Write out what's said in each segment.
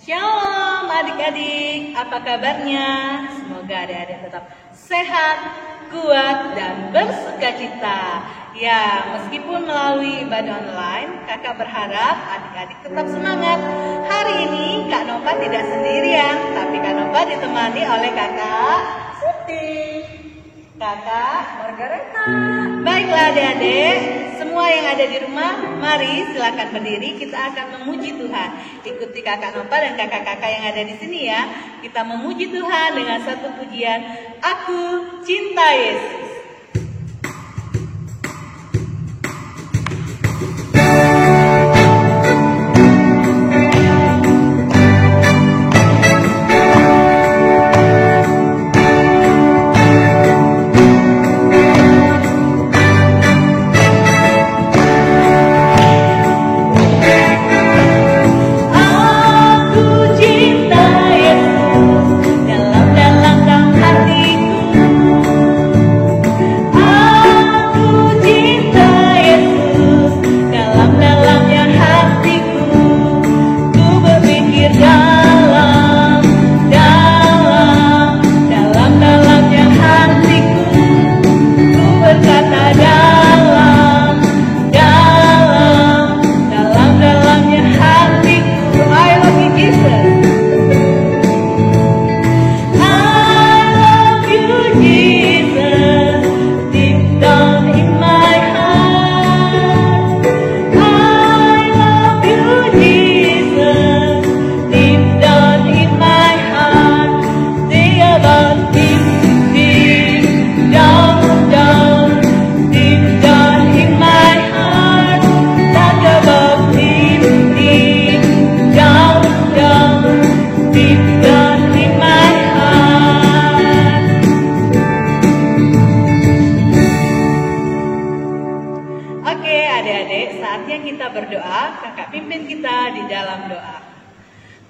Shalom adik-adik, apa kabarnya? Semoga adik-adik tetap sehat, kuat, dan bersukacita. Ya, meskipun melalui ibadah online, kakak berharap adik-adik tetap semangat. Hari ini Kak Nova tidak sendirian, tapi Kak Nova ditemani oleh kakak Siti, kakak Margareta. Baiklah adik-adik, semua yang ada di rumah, mari silakan berdiri. Kita akan memuji Tuhan. Ikuti kakak Nova dan kakak-kakak yang ada di sini ya. Kita memuji Tuhan dengan satu pujian, Aku Cinta Yesus.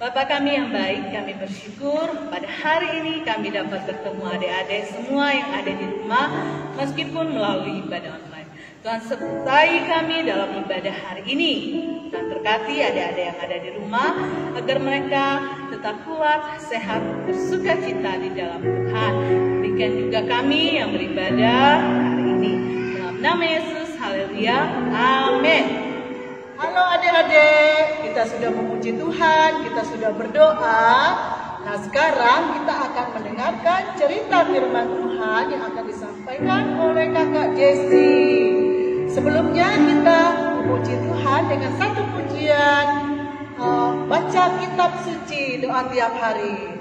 Bapak kami yang baik, kami bersyukur pada hari ini kami dapat bertemu adik-adik semua yang ada di rumah meskipun melalui ibadah online. Tuhan sertai kami dalam ibadah hari ini. Tuhan berkati adik-adik yang ada di rumah agar mereka tetap kuat, sehat, bersukacita di dalam Tuhan. Berikan juga kami yang beribadah hari ini. Dalam nama Yesus, haleluya, amin. Halo adik-adik, kita sudah memuji Tuhan, kita sudah berdoa. Nah sekarang kita akan mendengarkan cerita firman Tuhan yang akan disampaikan oleh kakak Jessi. Sebelumnya kita memuji Tuhan dengan satu pujian, baca kitab suci, doa tiap hari.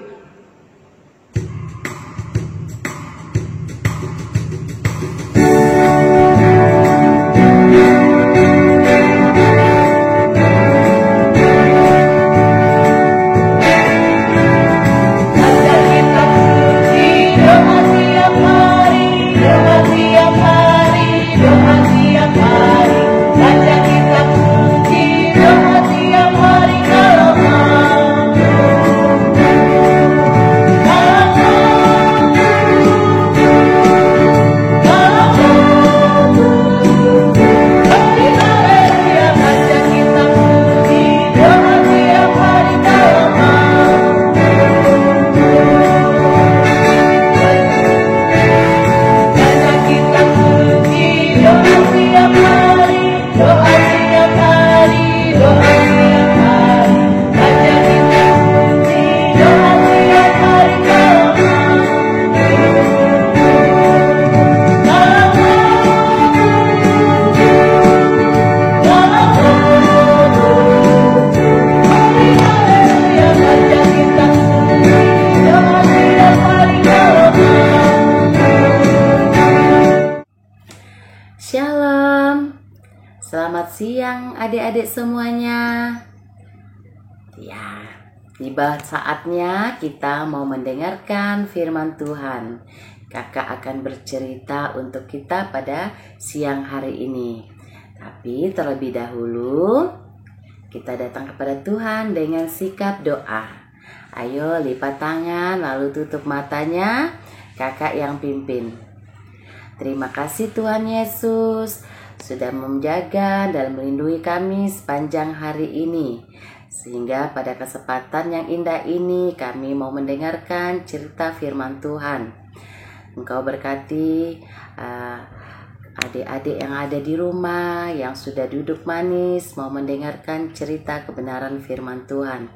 Selamat siang adik-adik semuanya. Ya, tiba saatnya kita mau mendengarkan firman Tuhan. Kakak akan bercerita untuk kita pada siang hari ini. Tapi terlebih dahulu kita datang kepada Tuhan dengan sikap doa. Ayo lipat tangan lalu tutup matanya. Kakak yang pimpin. Terima kasih Tuhan Yesus sudah menjaga dan melindungi kami sepanjang hari ini. Sehingga pada kesempatan yang indah ini kami mau mendengarkan cerita firman Tuhan. Engkau berkati adik-adik yang ada di rumah, yang sudah duduk manis mau mendengarkan cerita kebenaran firman Tuhan.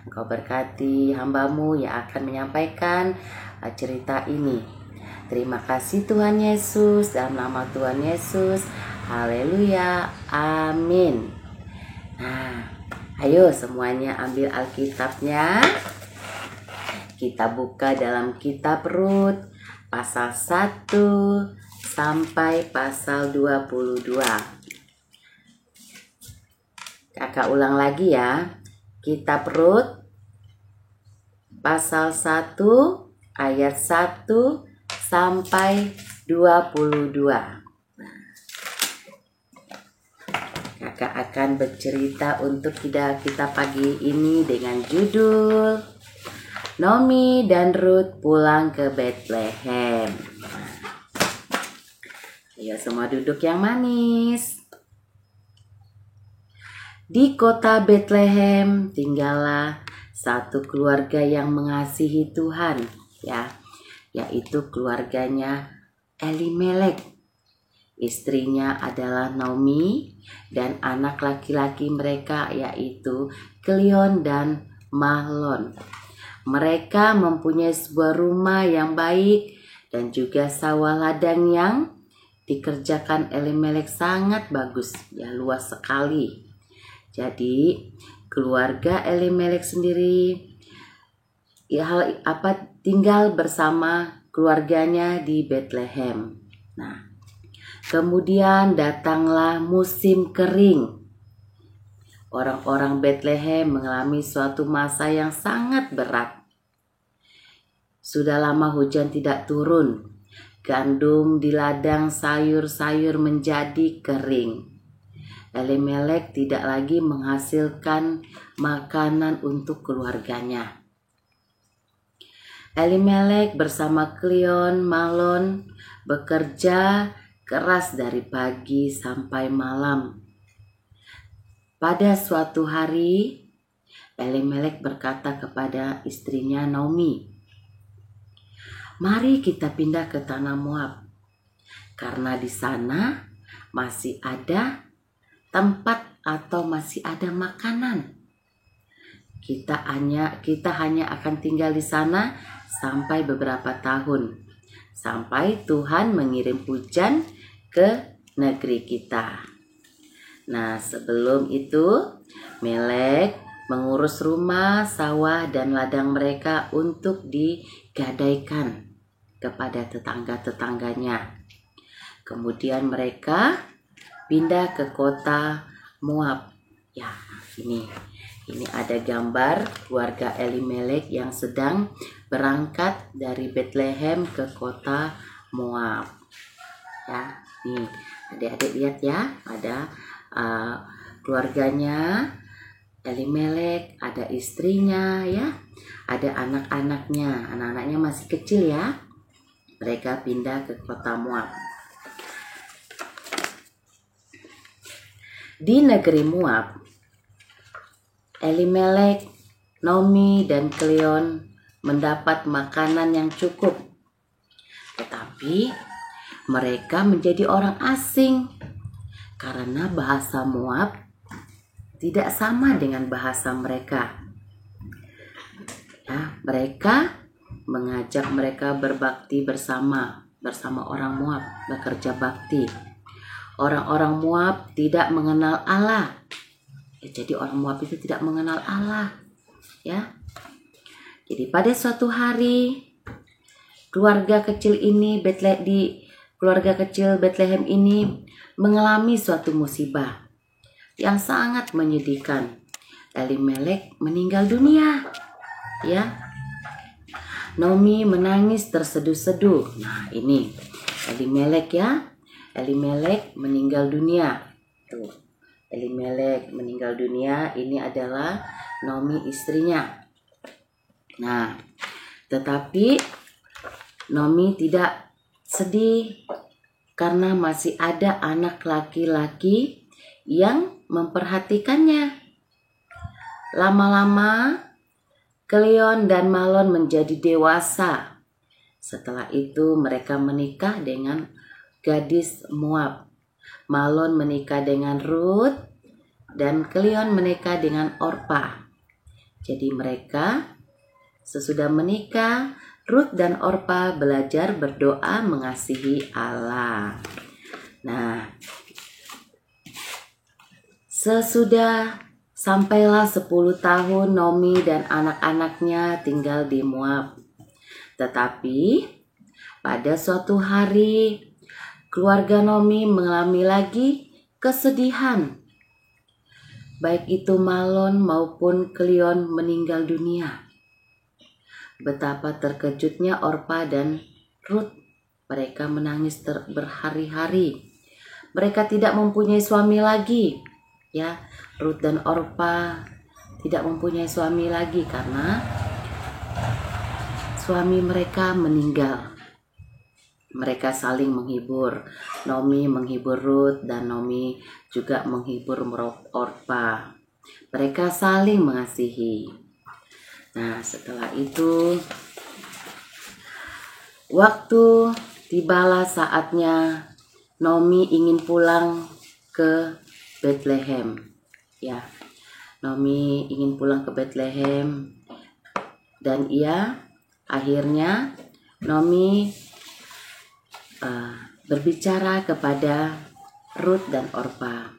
Engkau berkati hamba-Mu yang akan menyampaikan cerita ini. Terima kasih Tuhan Yesus, dalam nama Tuhan Yesus. Haleluya, amin. Nah, ayo semuanya ambil Alkitabnya. Kita buka dalam kitab Rut pasal 1 sampai pasal 22. Kakak ulang lagi ya. Kitab Rut pasal 1 ayat 1 sampai 22. Kakak akan bercerita untuk kita pagi ini dengan judul Naomi dan Rut pulang ke Bethlehem. Ayo semua duduk yang manis. Di kota Bethlehem tinggallah satu keluarga yang mengasihi Tuhan, yaitu keluarganya Elimelek. Istrinya adalah Naomi dan anak laki-laki mereka yaitu Kilion dan Mahlon. Mereka mempunyai sebuah rumah yang baik dan juga sawah ladang yang dikerjakan Elimelek sangat bagus, luas sekali. Jadi keluarga Elimelek sendiri tinggal bersama keluarganya di Bethlehem. Nah, kemudian datanglah musim kering. Orang-orang Bethlehem mengalami suatu masa yang sangat berat. Sudah lama hujan tidak turun. Gandum di ladang sayur-sayur menjadi kering. Elimelek tidak lagi menghasilkan makanan untuk keluarganya. Elimelek bersama Kilion, Mahlon bekerja keras dari pagi sampai malam. Pada suatu hari, Elimelek berkata kepada istrinya Naomi, "Mari kita pindah ke tanah Moab, karena di sana masih ada tempat atau masih ada makanan. Kita hanya akan tinggal di sana sampai beberapa tahun, sampai Tuhan mengirim hujan ke negeri kita." Nah, sebelum itu Melek mengurus rumah, sawah, dan ladang mereka untuk digadaikan kepada tetangga-tetangganya. Kemudian mereka pindah ke kota Moab. Ya, ini ada gambar keluarga Elimelek yang sedang berangkat dari Bethlehem ke kota Moab. Ya, nih adik-adik lihat ya, ada keluarganya Elimelek, ada istrinya ya, ada anak-anaknya. Anak-anaknya masih kecil ya. Mereka pindah ke kota Moab. Di negeri Moab, Elimelek, Naomi, dan Kilion mendapat makanan yang cukup. Tetapi mereka menjadi orang asing karena bahasa Moab tidak sama dengan bahasa mereka. Ya, mereka mengajak mereka berbakti bersama orang Moab, bekerja bakti. Orang-orang Moab tidak mengenal Allah. Jadi orang Moab itu tidak mengenal Allah. Ya. Jadi pada suatu hari keluarga kecil Bethlehem ini mengalami suatu musibah yang sangat menyedihkan. Elimelek meninggal dunia. Ya. Naomi menangis terseduh-seduh. Nah, ini Elimelek ya. Elimelek meninggal dunia. Tuh. Elimelek meninggal dunia, ini adalah Naomi istrinya. Nah, tetapi Naomi tidak sedih karena masih ada anak laki-laki yang memperhatikannya. Lama-lama Kelion dan Malon menjadi dewasa. Setelah itu mereka menikah dengan gadis Moab. Malon menikah dengan Ruth dan Kelion menikah dengan Orpa. Jadi mereka sesudah menikah, Ruth dan Orpa belajar berdoa mengasihi Allah. Nah, sesudah sampailah 10 tahun Naomi dan anak-anaknya tinggal di Moab. Tetapi pada suatu hari keluarga Naomi mengalami lagi kesedihan. Baik itu Malon maupun Kelion meninggal dunia. Betapa terkejutnya Orpa dan Ruth. Mereka menangis berhari-hari. Mereka tidak mempunyai suami lagi. Ya, Ruth dan Orpa tidak mempunyai suami lagi karena suami mereka meninggal. Mereka saling menghibur. Naomi menghibur Ruth dan Naomi juga menghibur Orpa. Mereka saling mengasihi. Nah, setelah itu waktu tibalah saatnya Naomi ingin pulang ke Bethlehem. Ya, Naomi ingin pulang ke Bethlehem dan akhirnya Naomi berbicara kepada Ruth dan Orpa.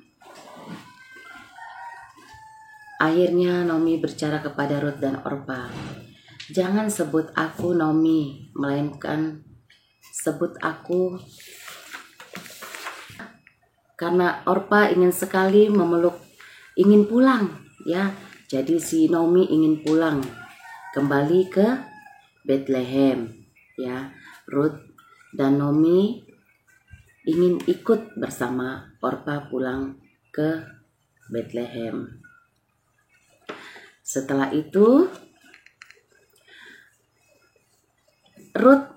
Akhirnya Naomi berbicara kepada Ruth dan Orpa. Jangan sebut aku Naomi, melainkan sebut aku, karena Orpa ingin sekali ingin pulang, ya. Jadi si Naomi ingin pulang kembali ke Bethlehem, ya. Ruth dan Naomi ingin ikut bersama Orpa pulang ke Bethlehem. Setelah itu Ruth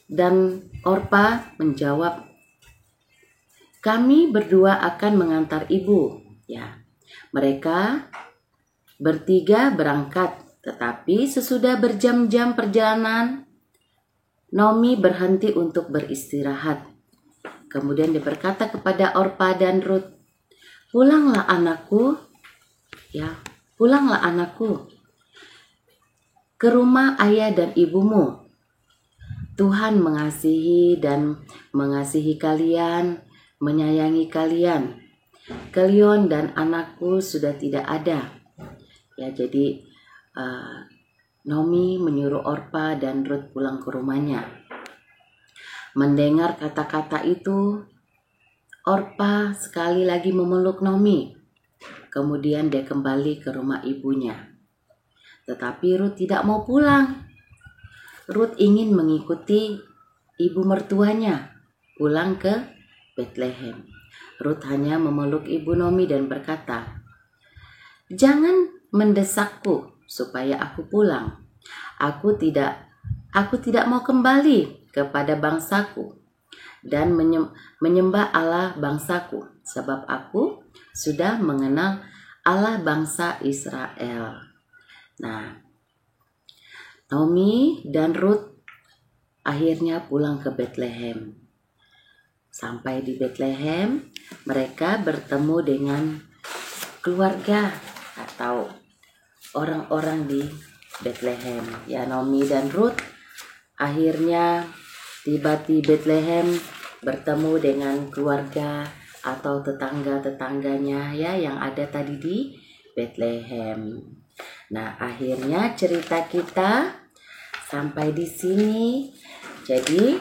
dan Orpa menjawab, kami berdua akan mengantar ibu. Ya, mereka bertiga berangkat, tetapi sesudah berjam-jam perjalanan, Naomi berhenti untuk beristirahat. Kemudian dia berkata kepada Orpa dan Ruth, pulanglah anakku, ya, pulanglah anakku ke rumah ayah dan ibumu. Tuhan mengasihi kalian, menyayangi kalian. Kelion dan anakku sudah tidak ada. Ya, jadi Naomi menyuruh Orpa dan Ruth pulang ke rumahnya. Mendengar kata-kata itu, Orpa sekali lagi memeluk Naomi. Kemudian dia kembali ke rumah ibunya. Tetapi Ruth tidak mau pulang. Ruth ingin mengikuti ibu mertuanya pulang ke Bethlehem. Ruth hanya memeluk ibu Naomi dan berkata, jangan mendesakku supaya aku pulang. Aku tidak mau kembali kepada bangsaku dan menyembah Allah bangsaku, sebab aku sudah mengenal Allah bangsa Israel. Nah, Naomi dan Ruth akhirnya pulang ke Bethlehem. Sampai di Bethlehem, mereka bertemu dengan keluarga atau orang-orang di Bethlehem. Ya, Naomi dan Ruth akhirnya tiba di Bethlehem, bertemu dengan keluarga atau tetangga-tetangganya, ya, yang ada tadi di Bethlehem. Nah, akhirnya cerita kita sampai di sini. Jadi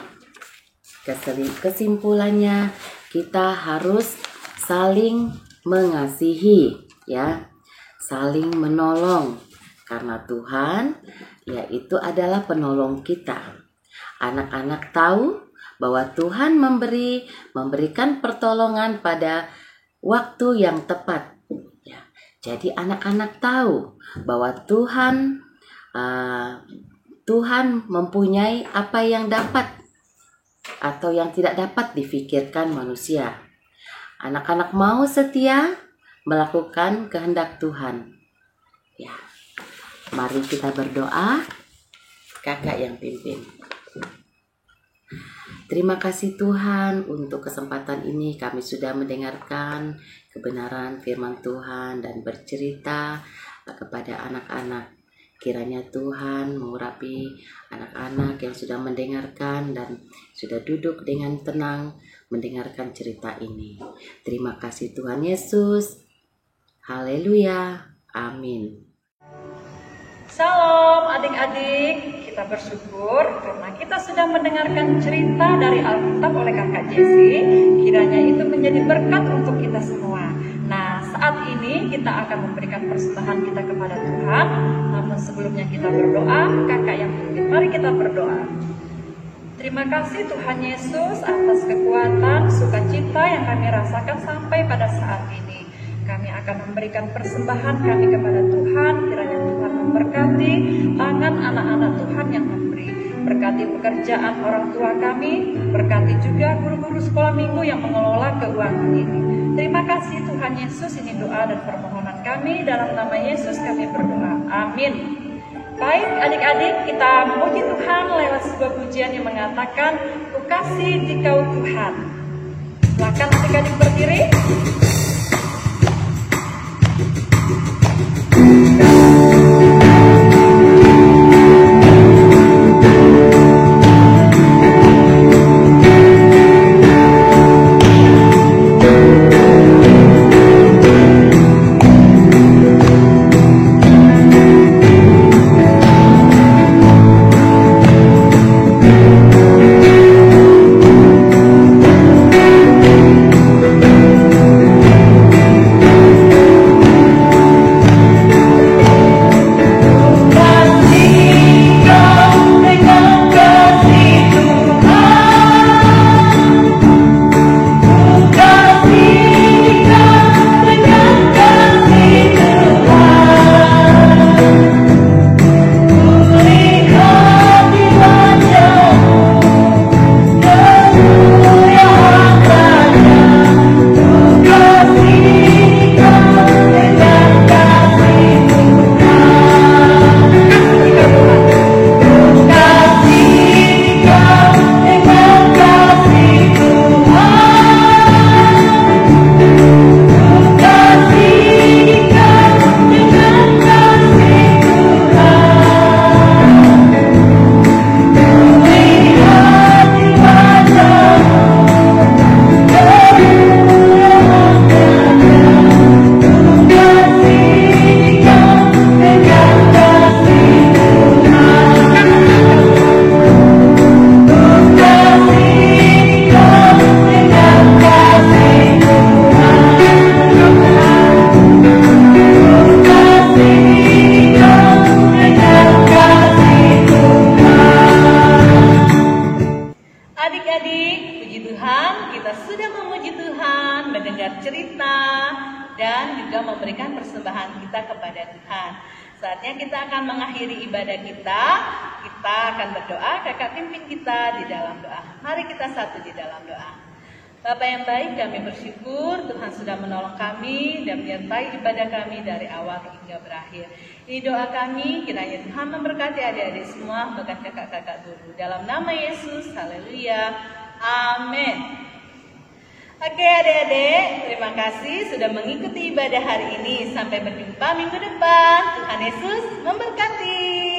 kesimpulannya, kita harus saling mengasihi, ya, saling menolong, karena Tuhan yaitu adalah penolong kita. Anak-anak tahu bahwa Tuhan memberikan pertolongan pada waktu yang tepat, ya. Jadi anak-anak tahu bahwa Tuhan mempunyai apa yang dapat atau yang tidak dapat difikirkan manusia. Anak-anak mau setia melakukan kehendak Tuhan. Ya, mari kita berdoa. Kakak yang pimpin. Terima kasih Tuhan untuk kesempatan ini kami sudah mendengarkan kebenaran firman Tuhan dan bercerita kepada anak-anak. Kiranya Tuhan mengurapi anak-anak yang sudah mendengarkan dan sudah duduk dengan tenang mendengarkan cerita ini. Terima kasih Tuhan Yesus. Haleluya. Amin. Salam adik-adik, kita bersyukur karena kita sudah mendengarkan cerita dari Alkitab oleh kakak Jessie. Kiranya itu menjadi berkat untuk kita semua. Nah, saat ini kita akan memberikan persembahan kita kepada Tuhan. Namun sebelumnya kita berdoa, kakak yang pimpin, mari kita berdoa. Terima kasih Tuhan Yesus atas kekuatan, sukacita yang kami rasakan sampai pada saat ini. Kami akan memberikan persembahan kami kepada Tuhan. Kiranya Tuhan memberkati tangan anak-anak Tuhan yang memberi. Berkati pekerjaan orang tua kami. Berkati juga guru-guru sekolah minggu yang mengelola keuangan ini. Terima kasih Tuhan Yesus. Ini doa dan permohonan kami. Dalam nama Yesus kami berdoa. Amin. Baik adik-adik, kita memuji Tuhan lewat sebuah pujian yang mengatakan, "Ku kasih Dikau Tuhan." Silakan adik-adik berdiri. memberikan persembahan kita kepada Tuhan. Saatnya kita akan mengakhiri ibadah kita. Kita akan berdoa, kakak pimpin kita di dalam doa. Mari kita satu di dalam doa. Bapa yang baik, kami bersyukur Tuhan sudah menolong kami dan menyertai ibadah kami dari awal hingga berakhir. Ini doa kami, kiranya Tuhan memberkati adik-adik semua, bahkan kakak-kakak dulu. Dalam nama Yesus, haleluya, amin. Oke adik-adik, terima kasih sudah mengikuti ibadah hari ini. Sampai berjumpa minggu depan. Tuhan Yesus memberkati.